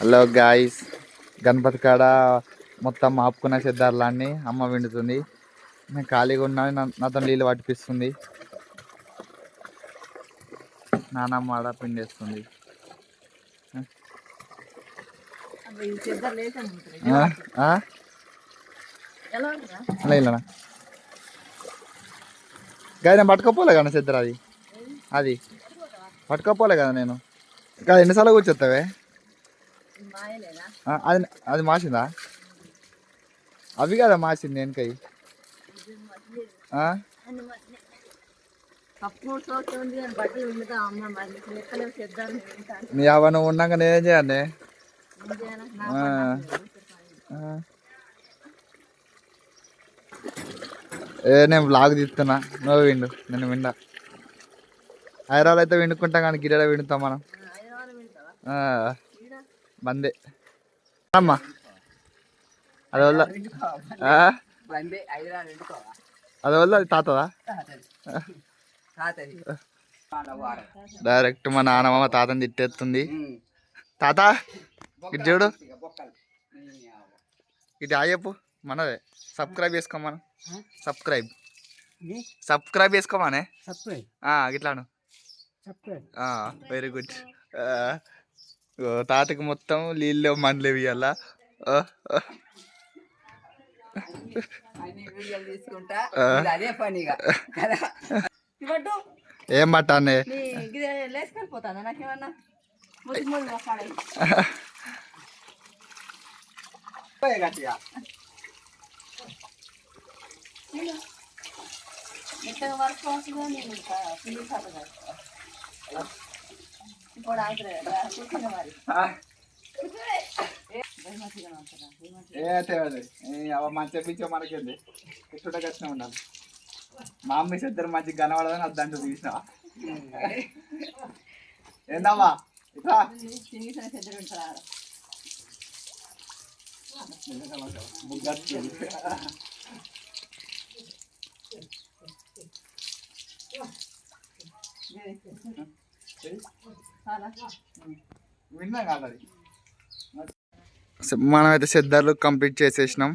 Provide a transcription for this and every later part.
Hello guys, Ganapati కాడ మొత్తం ఆపుకున్న సిద్ధార్థాన్ని అమ్మ విండుతుంది. నేను ఖాళీగా ఉన్నా, నాతో నీళ్ళు పట్టిపిస్తుంది. నానమ్మ ఆడ పిండేస్తుంది. గాయ నేను పట్టుకోపోలే కదా సిద్ధర, అది పట్టుకోపోలే కదా నేను. ఇంకా ఎన్నిసార్లు కూర్చొస్తావే? అది అది మాసిందా? అవి కదా మాసింది వెనకై. నీ అవ నువ్వు ఉన్నాక నేనేం చేయండి? నేను బ్లాగ్ తీస్తున్నా, నువ్వు విండు, నేను విండా. హైదరాబాద్ అయితే విండుకుంటాం కానీ గిరిడ విండుతాం మనం. బందే అమ్మా అది వల్ల అది వల్ల అది తాతదా? డైరెక్ట్ మా నాన్నమ్మ తాతని తిట్టేస్తుంది. తాత ఇటు చూడు, ఇటు ఆయప్పు మనదే. సబ్స్క్రైబ్ చేసుకోమను, సబ్స్క్రైబ్ చేసుకోమానే ఇట్లాను. Very good. తాతకి మొత్తం నీళ్ళు మండలేవి ఇవాళ. ఏం పట్టానే మంచిగా పిచ్చో మనకేంది, ఇట్లా కష్టం ఉండాలి. మా అమ్మ ఇద్దరు మంచిగా కనబడదని అద్దంటూ తీసినా. ఏందమ్మా ఇట్లా విన్నా కాదు. మనమైతే సిద్ధార్లు కంప్లీట్ చేసేసినాం.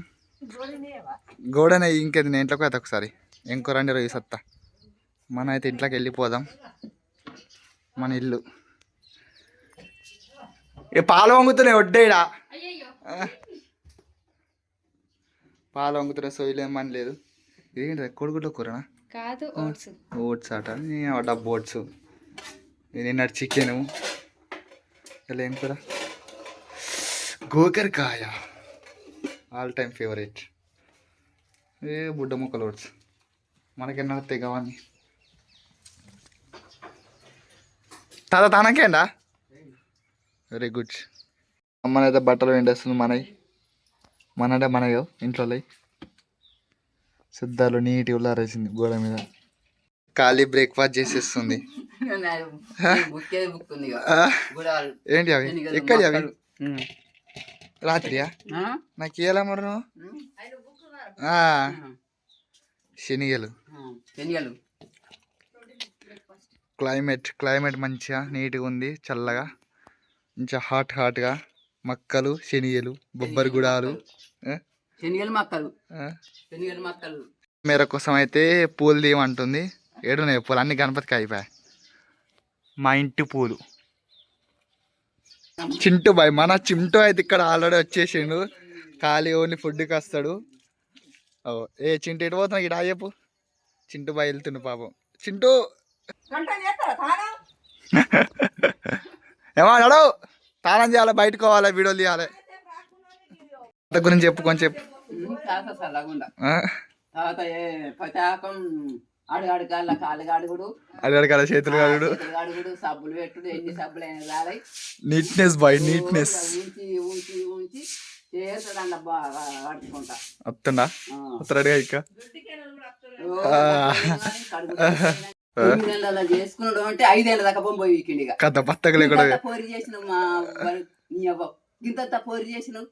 గోడనే ఇంకేది, నేను ఇంట్లోకి అయితే ఒకసారి ఇంకో 2 రోజు సత్తా. మనం అయితే ఇంట్లోకి వెళ్ళిపోదాం. మన ఇల్లు పాలు వంగుతున్నాయి వడ్డేడా, పాలు వంగుతున్నాయి. సోయలేమని లేదు. ఇదేంటి కొడుకుట్లో కూరనా? కాదు, ఓట్స్ అట. డబ్బు ఓట్స్. నిన్నటి చికెను. ఇలా ఏం కూర? గోకరకాయ, ఆల్ టైమ్ ఫేవరెట్. బుడ్డ ముక్కలు ఓట్స్ మనకెన్న వస్తాయి కావాలి. తాత తానకేండా? Very good. అమ్మనైతే బట్టలు ఎండేస్తుంది. మనంటే మనయో ఇంట్లో సిద్ధాలు నీట్గా ఉల్లారేసింది గోడ మీద. ఖాళీ బ్రేక్ఫాస్ట్ చేసేస్తుంది. ఏంటి అవి? ఎక్కడి అవి? రాత్రియా? నాకు ఇయ్యాల మరి నువ్వు. శనిగలు. క్లైమేట్ మంచిగా నీట్గా ఉంది, చల్లగా, మంచిగా హాట్గా. మక్కలు, శనిగలు, బొబ్బరి గుడాలు, మేర కోసం అయితే పూలు తీయమంటుంది. ఏడున్నాయి పూలు? అన్ని గణపతికి అయిపోయాయి. మా ఇంటి పూలు. చింటూ బాయ్, మన చింటూ అయితే ఇక్కడ ఆల్రెడీ వచ్చేసిండు. ఖాళీ ఓన్లీ ఫుడ్కి వస్తాడు. ఏ చింటూ ఎటు పోతున్నా? ఇక్కడ చెప్పు. చింటూ బాయ్ వెళ్తుండు పాపం. చింటూ ఏమన్నాడు? తాళం చేయాలి, బయటకు పోవాలి, వీడియోలు తీయాలి. గురించి చెప్పు కొంచెం. అడుగడకాల చేతులు కాడు, సబ్బులు పెట్టుడు, ఎన్ని సబ్బులు అయినా నీట్నెస్ బాయ్, నీట్నెస్. వస్తుండా? వస్తాడుగా ఇక. చేసుకున్నాడు అంటే 5 ఏళ్ళ దాకా పోయి వీకెండ్ కథ బత్తగలే కూడా పోరి చేసినావు. మా ఇంత పోరి చేసినావు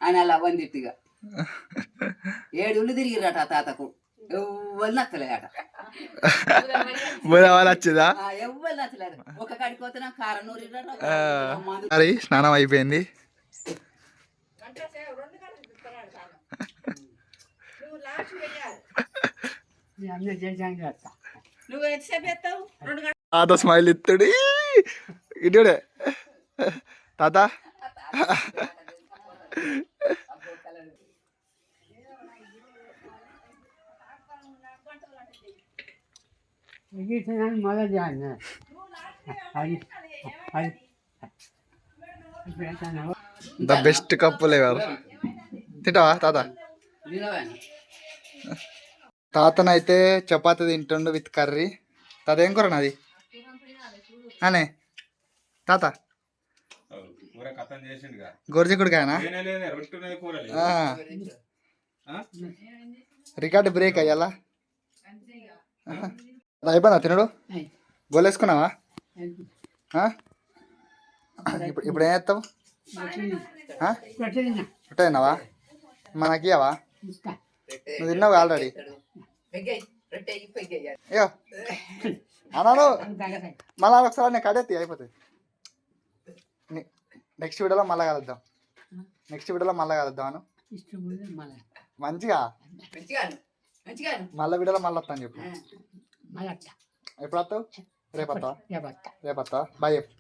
అని అలా వందిట్టుగా 7 ఉళ్ళు తిరిగిరట తాతకు. ఎవ్వరు నచ్చలేదట. బుధవారం వచ్చిందా? ఎవ్వరు నచ్చలేదు. ఒక కాడికి పోతే కారం నూరి మరి స్నానం అయిపోయింది. నువ్వు ఎంతసేపు ఎత్తావు? 2 గంటలు. తాత స్మైల్ ఇత్తుడి ఇటుడే తాత. ద బెస్ట్ కప్పులు ఎవరు తింటావా తాత? తాతనైతే చపాతి తింటుండు విత్ కర్రీ. తాత ఏం కూర నాది అనే తాత? గోర్జికుడికాయనా? రికార్డు బ్రేక్ అయ్యాలా? అయిపోయినా తినడు? గోలేసుకున్నావా? ఇప్పుడు ఏం చేస్తావు? తిన్నావా? మనకి ఇవ్వవా? నువ్వు తిన్నావు ఆల్రెడీ. అయ్యో అన్నాను. మళ్ళా ఒకసారి నేను కడేత్తి అయిపోతుంది. నెక్స్ట్ వీడియోలో మళ్ళీ కలుద్దాం. అను మంచిగా. మళ్ళీ వీడియోలో మళ్ళీ వస్తాను చెప్పు. ఎప్పుడు వస్తావు? రేపు వస్తావా? బాయ్ చెప్పు.